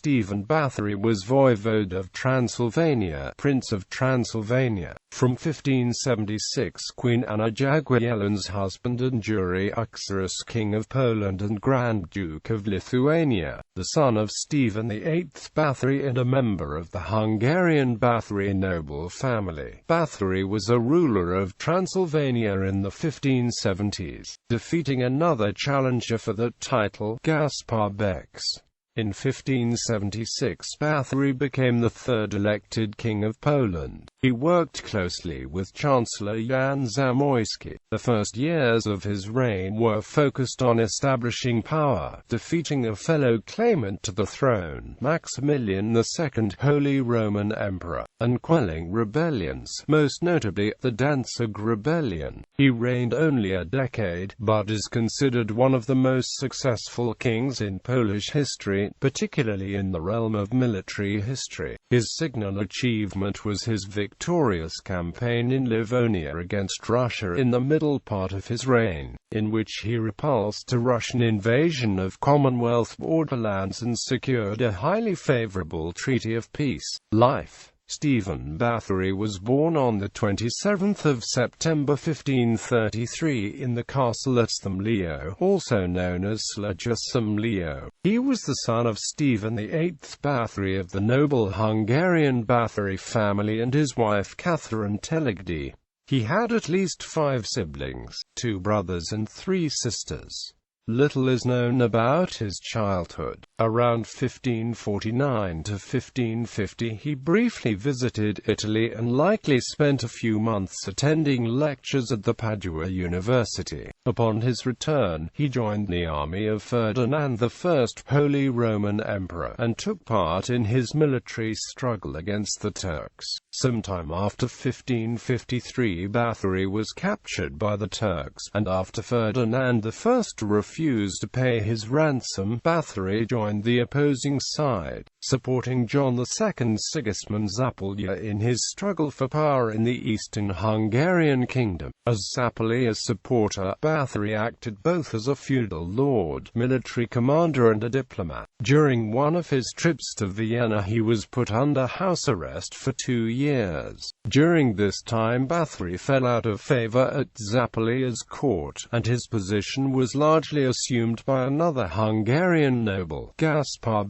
Stephen Báthory was Voivode of Transylvania, Prince of Transylvania. From 1576, Queen Anna Jagiellon's husband and jure, uxoris, King of Poland and Grand Duke of Lithuania, the son of Stephen VIII Báthory and a member of the Hungarian Báthory noble family. Báthory was a ruler of Transylvania in the 1570s, defeating another challenger for that title, Gáspár. In 1576, Báthory became the third elected king of Poland. He worked closely with Chancellor Jan Zamoyski. The first years of his reign were focused on establishing power, defeating a fellow claimant to the throne, Maximilian II, Holy Roman Emperor, and quelling rebellions, most notably the Danzig Rebellion. He reigned only a decade, but is considered one of the most successful kings in Polish history, particularly in the realm of military history. His signal achievement was his victorious campaign in Livonia against Russia in the middle part of his reign, in which he repulsed a Russian invasion of Commonwealth borderlands and secured a highly favorable treaty of peace. Life. Stephen Báthory was born on the 27th of September 1533 in the castle at Szemlio, also known as Szemlio. He was the son of Stephen VIII Báthory of the noble Hungarian Báthory family and his wife Catherine Teligdi. He had at least 5 siblings, 2 brothers and 3 sisters. Little is known about his childhood. Around 1549 to 1550 he briefly visited Italy and likely spent a few months attending lectures at the Padua University. Upon his return, he joined the army of Ferdinand I, Holy Roman Emperor, and took part in his military struggle against the Turks. Sometime after 1553, Báthory was captured by the Turks, and after Ferdinand I refused to pay his ransom, Báthory joined the opposing side, supporting John II Sigismund Zápolya in his struggle for power in the eastern Hungarian kingdom. As Zápolya's supporter, Báthory acted both as a feudal lord, military commander and a diplomat. During one of his trips to Vienna he was put under house arrest for 2 years. During this time Báthory fell out of favor at Zápolya's court, and his position was largely assumed by another Hungarian noble, Gáspár.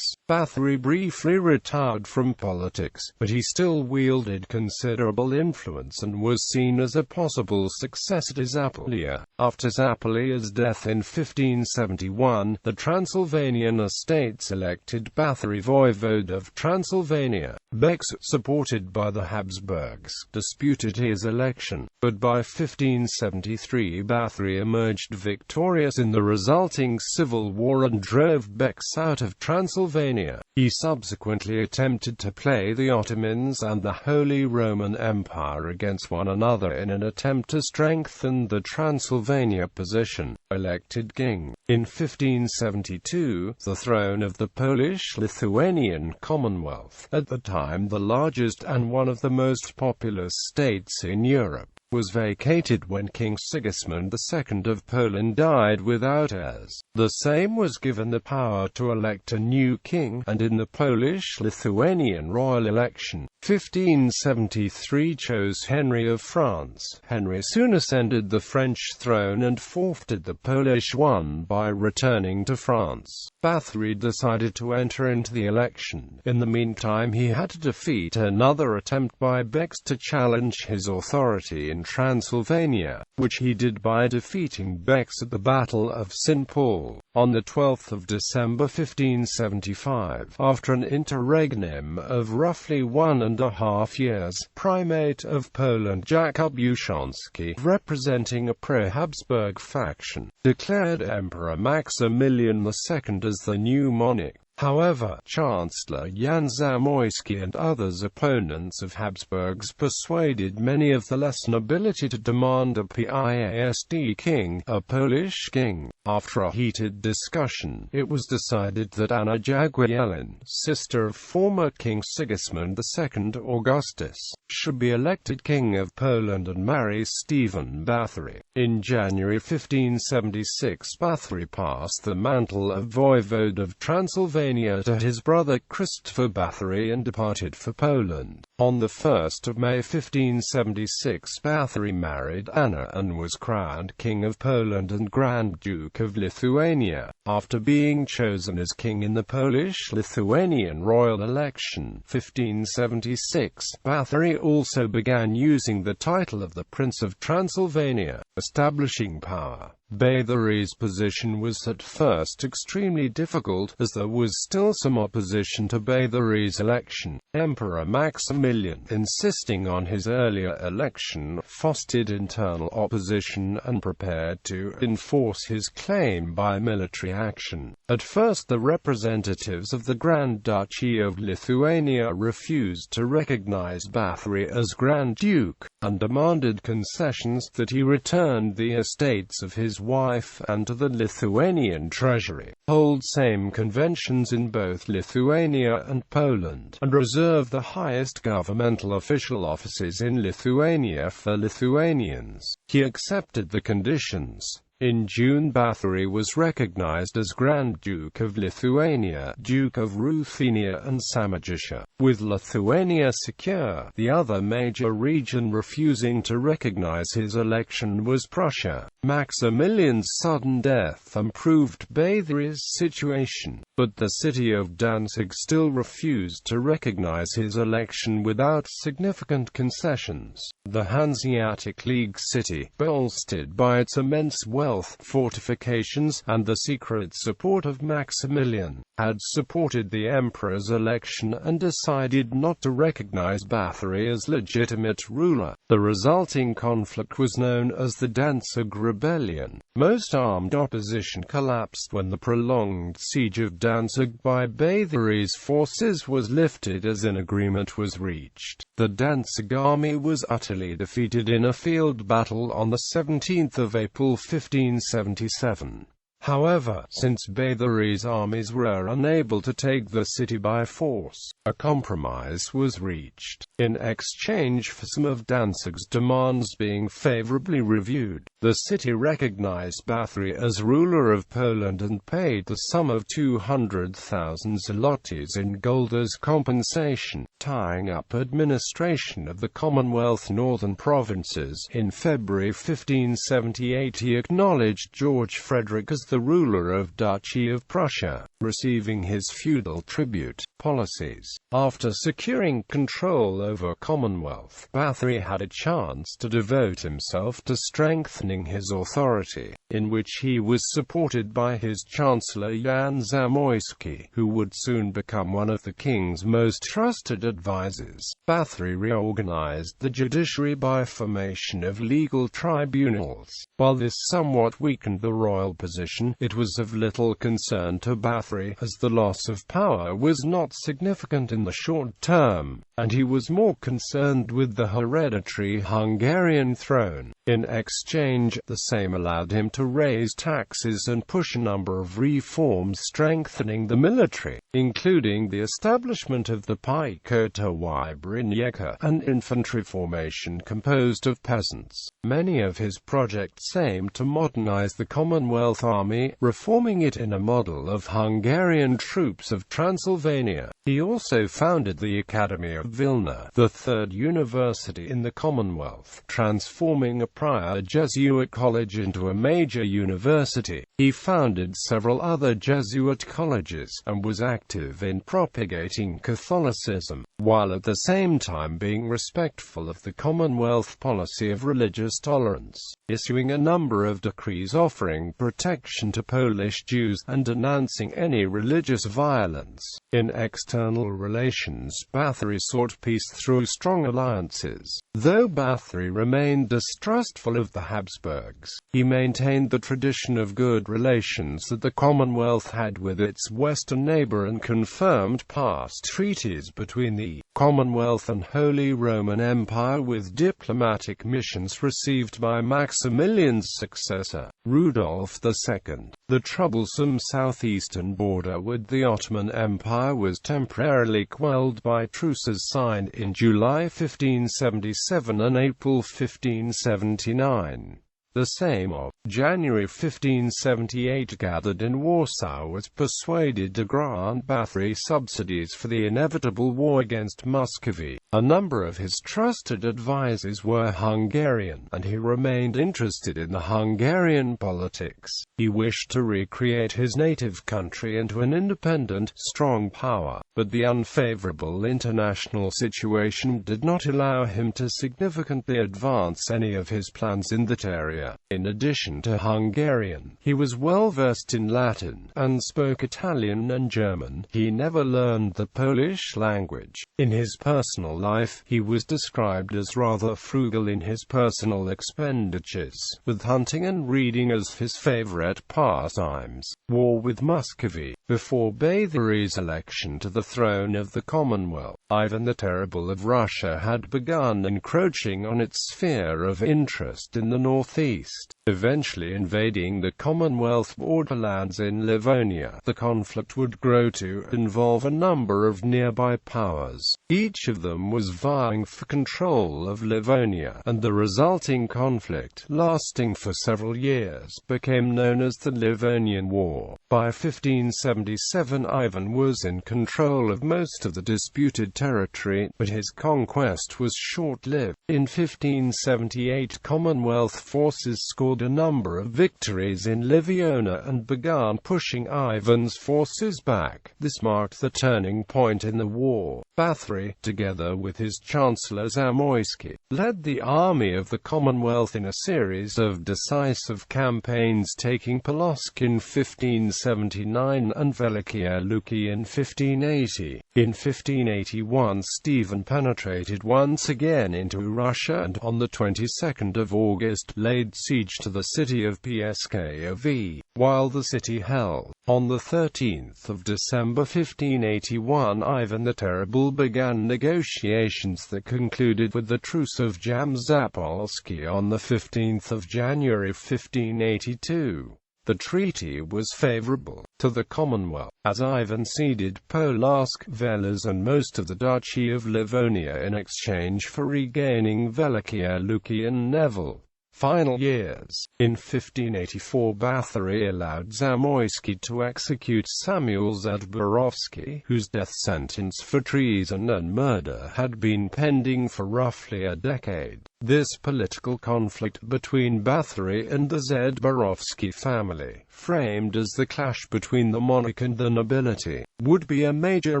Báthory briefly retired from politics, but he still wielded considerable influence and was seen as a possible successor to Zápolya. After Zápolya's death in 1571, the Transylvanian estates elected Báthory Voivode of Transylvania. Bex, supported by the Habsburgs, disputed his election, but by 1573 Báthory emerged victorious in the resulting civil war and drove Bex out of Transylvania. He subsequently attempted to play the Ottomans and the Holy Roman Empire against one another in an attempt to strengthen the Transylvania position. Elected king. In 1572, the throne of the Polish-Lithuanian Commonwealth, at the time the largest and one of the most populous states in Europe, was vacated when King Sigismund II of Poland died without heirs. The Sejm was given the power to elect a new king, and in the Polish-Lithuanian royal election, 1573 chose Henry of France. Henry soon ascended the French throne and forfeited the Polish one by returning to France. Báthory decided to enter into the election. In the meantime he had to defeat another attempt by Bex to challenge his authority in Transylvania, which he did by defeating Bex at the Battle of St. Paul. On the 12th of December 1575, after an interregnum of roughly 1.5 years, Primate of Poland Jakub Uszonski, representing a pro-Habsburg faction, declared Emperor Maximilian II as the new monarch. However, Chancellor Jan Zamoyski and others opponents of Habsburgs persuaded many of the less nobility to demand a PIASD king, a Polish king. After a heated discussion, it was decided that Anna Jagiellon, sister of former King Sigismund II Augustus, should be elected King of Poland and marry Stephen Báthory. In January 1576, Báthory passed the mantle of Voivode of Transylvania Transylvania to his brother Christopher Báthory and departed for Poland. On the 1st of May 1576, Báthory married Anna and was crowned King of Poland and Grand Duke of Lithuania, after being chosen as king in the Polish-Lithuanian royal election 1576. Báthory also began using the title of the Prince of Transylvania, establishing power. Báthory's position was at first extremely difficult, as there was still some opposition to Báthory's election. Emperor Maximilian, insisting on his earlier election, fostered internal opposition and prepared to enforce his claim by military action. At first, the representatives of the Grand Duchy of Lithuania refused to recognize Báthory as Grand Duke, and demanded concessions that he returned the estates of his wife and to the Lithuanian treasury, hold same conventions in both Lithuania and Poland, and reserve the highest governmental official offices in Lithuania for Lithuanians. He accepted the conditions. In June, Báthory was recognized as Grand Duke of Lithuania, Duke of Ruthenia and Samogitia, with Lithuania secure. The other major region refusing to recognize his election was Prussia. Maximilian's sudden death improved Báthory's situation, but the city of Danzig still refused to recognize his election without significant concessions. The Hanseatic League city, bolstered by its immense wealth, fortifications, and the secret support of Maximilian, had supported the emperor's election and decided not to recognize Báthory as legitimate ruler. The resulting conflict was known as the Danzig Rebellion. Most armed opposition collapsed when the prolonged siege of Danzig by Báthory's forces was lifted as an agreement was reached. The Danzig army was utterly defeated in a field battle on the 17th of April 1577. However, since Báthory's armies were unable to take the city by force, a compromise was reached. In exchange for some of Danzig's demands being favorably reviewed, the city recognized Báthory as ruler of Poland and paid the sum of 200,000 zlotys in gold as compensation, tying up administration of the Commonwealth northern provinces. In February 1578 he acknowledged George Frederick as the ruler of Duchy of Prussia, receiving his feudal tribute policies. After securing control over Commonwealth, Báthory had a chance to devote himself to strengthening his authority, in which he was supported by his chancellor Jan Zamoyski, who would soon become one of the king's most trusted advisors. Báthory reorganized the judiciary by formation of legal tribunals. While this somewhat weakened the royal position, it was of little concern to Báthory, as the loss of power was not significant in the short term, and he was more concerned with the hereditary Hungarian throne. In exchange, the same allowed him to raise taxes and push a number of reforms strengthening the military, including the establishment of the Piechota Wybrynieka, an infantry formation composed of peasants. Many of his projects aimed to modernize the Commonwealth army, reforming it in a model of Hungarian troops of Transylvania. He also founded the Academy of Vilna, the third university in the Commonwealth, transforming a prior Jesuit college into a major university. He founded several other Jesuit colleges, and was active in propagating Catholicism, while at the same time being respectful of the Commonwealth policy of religious tolerance, issuing a number of decrees offering protection to Polish Jews, and denouncing any religious violence. In external relations, Báthory sought peace through strong alliances. Though Báthory remained distrustful of the Habsburgs, he maintained the tradition of good relations that the Commonwealth had with its western neighbor and confirmed past treaties between the Commonwealth and Holy Roman Empire with diplomatic missions received by Maximilian's successor, Rudolf II. The troublesome southeastern border with the Ottoman Empire was temporarily quelled by truces signed in July 1577 and April 1579. The Sejm of January 1578 gathered in Warsaw was persuaded to grant Báthory subsidies for the inevitable war against Muscovy. A number of his trusted advisers were Hungarian, and he remained interested in the Hungarian politics. He wished to recreate his native country into an independent, strong power, but the unfavorable international situation did not allow him to significantly advance any of his plans in that area. In addition to Hungarian, he was well versed in Latin, and spoke Italian and German. He never learned the Polish language. In his personal life, he was described as rather frugal in his personal expenditures, with hunting and reading as his favorite pastimes. War with Muscovy. Before Báthory's election to the throne of the Commonwealth, Ivan the Terrible of Russia had begun encroaching on its sphere of interest in the northeast, eventually invading the Commonwealth borderlands in Livonia. The conflict would grow to involve a number of nearby powers. Each of them was vying for control of Livonia, and the resulting conflict, lasting for several years, became known as the Livonian War. By 1577 Ivan was in control of most of the disputed territory, but his conquest was short-lived. In 1578 Commonwealth forces scored a number of victories in Livonia and began pushing Ivan's forces back. This marked the turning point in the war. Báthory, together with his chancellor Zamoyski, led the army of the Commonwealth in a series of decisive campaigns, taking Polotsk in 1579 and Velikie Luki in 1580. In 1581 Stephen penetrated once again into Russia and, on the 22nd of August, laid siege to the city of Pskov. While the city held, on the 13th of December 1581 Ivan the Terrible began negotiations that concluded with the Truce of Jan Zamoyski on the 15th of January 1582. The treaty was favorable to the Commonwealth, as Ivan ceded Polotsk, Veles and most of the Duchy of Livonia in exchange for regaining Velikie Luki and Neville. Final years. In 1584 Báthory allowed Zamoyski to execute Samuel Zadborowski, whose death sentence for treason and murder had been pending for roughly a decade. This political conflict between Báthory and the Zadborowski family, framed as the clash between the monarch and the nobility, would be a major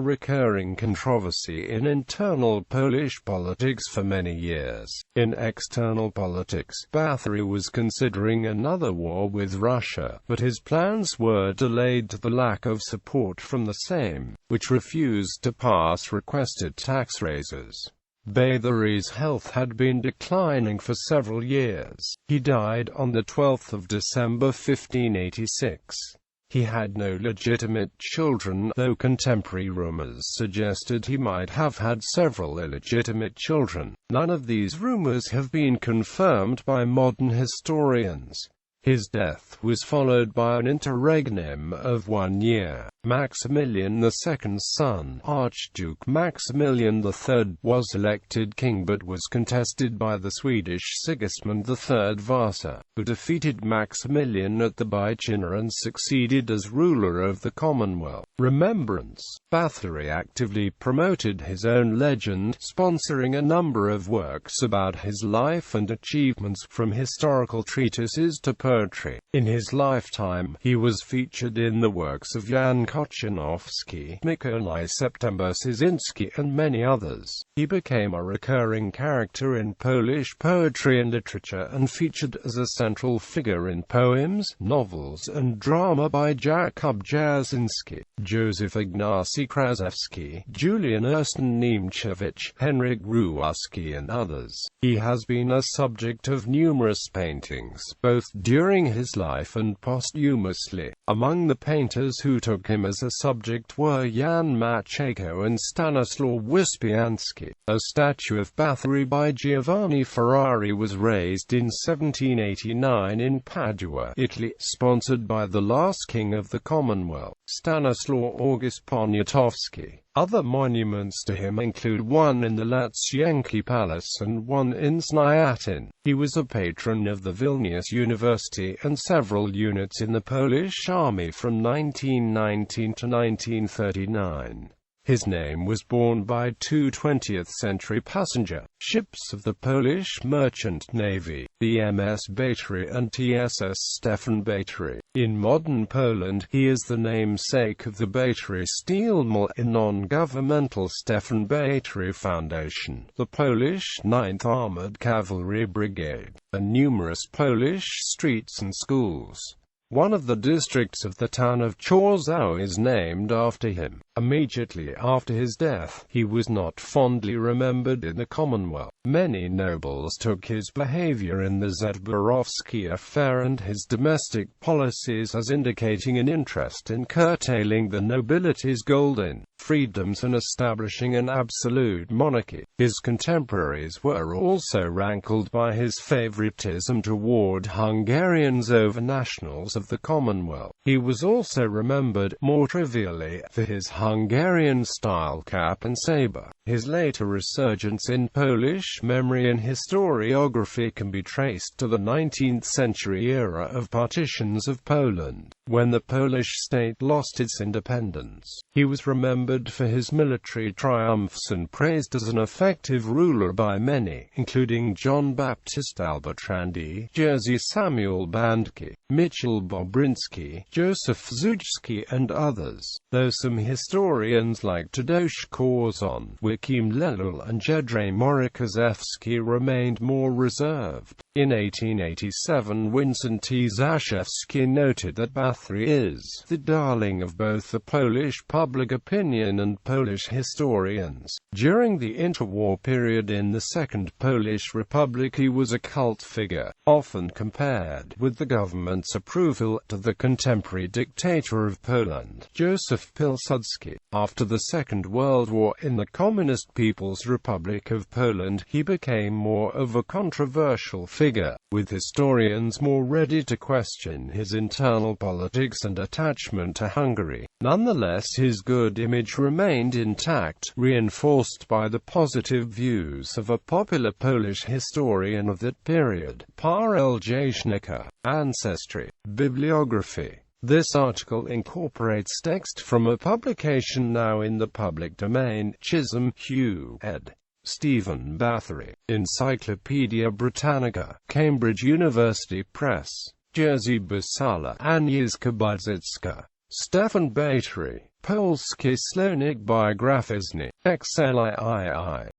recurring controversy in internal Polish politics for many years. In external politics, Báthory was considering another war with Russia, but his plans were delayed to the lack of support from the Sejm, which refused to pass requested tax raises. Báthory's health had been declining for several years. He died on the 12th of December 1586. He had no legitimate children, though contemporary rumors suggested he might have had several illegitimate children. None of these rumors have been confirmed by modern historians. His death was followed by an interregnum of 1 year. Maximilian II's son, Archduke Maximilian III, was elected king but was contested by the Swedish Sigismund III Vasa, who defeated Maximilian at the Bychina and succeeded as ruler of the Commonwealth. Remembrance. Báthory actively promoted his own legend, sponsoring a number of works about his life and achievements, from historical treatises to poetry. In his lifetime, he was featured in the works of Jan Kochanowski, Mikołaj September-Szynski and many others. He became a recurring character in Polish poetry and literature and featured as a central figure in poems, novels and drama by Jakub Jasinski, Józef Ignacy Kraszewski, Julian Ersten Niemczewicz, Henryk Ruski and others. He has been a subject of numerous paintings, both during his life and posthumously. Among the painters who took him as a subject were Jan Matejko and Stanislaw Wyspiański. A statue of Báthory by Giovanni Ferrari was raised in 1789 in Padua, Italy, sponsored by the last king of the Commonwealth. Stanislaw August Poniatowski. Other monuments to him include one in the Latsienki Palace and one in Snyatin. He was a patron of the Vilnius University and several units in the Polish army from 1919 to 1939. His name was borne by two 20th-century passenger ships of the Polish Merchant Navy, the MS Báthory and TSS Stephen Báthory. In modern Poland, he is the namesake of the Báthory steel mill in non-governmental Stephen Báthory Foundation, the Polish 9th Armored Cavalry Brigade, and numerous Polish streets and schools. One of the districts of the town of Chorzów is named after him. Immediately after his death, he was not fondly remembered in the Commonwealth. Many nobles took his behavior in the Zborowski affair and his domestic policies as indicating an interest in curtailing the nobility's golden freedoms and establishing an absolute monarchy. His contemporaries were also rankled by his favoritism toward Hungarians over nationals of the Commonwealth. He was also remembered, more trivially, for his Hungarian-style cap and sabre. His later resurgence in Polish memory and historiography can be traced to the 19th-century era of partitions of Poland, when the Polish state lost its independence. He was remembered for his military triumphs and praised as an effective ruler by many, including John Baptist Albotrandy, Jerzy Samuel Bandki, Michał Bobriński, Józef Zujski and others, though some historians like Tadeusz Korzon, Joachim Lelul and Jedrzej Morykozewski remained more reserved. In 1887, Wincenty Zaszewski noted that Báthory is the darling of both the Polish public opinion and Polish historians. During the interwar period in the Second Polish Republic, he was a cult figure, often compared with the government's approval to the contemporary dictator of Poland, Józef Pilsudski. After the Second World War in the Communist People's Republic of Poland, he became more of a controversial figure, with historians more ready to question his internal politics and attachment to Hungary. Nonetheless, his good image remained intact, reinforced by the positive views of a popular Polish historian of that period, Paweł Jaśnicka. Ancestry. Bibliography. This article incorporates text from a publication now in the public domain. Chisholm, Hugh, ed. Stephen Báthory. Encyclopaedia Britannica. Cambridge University Press. Jerzy Basala. Agnieszka Budzycka. Stefan Báthory. Polski Słownik Biographyczny. XLIII.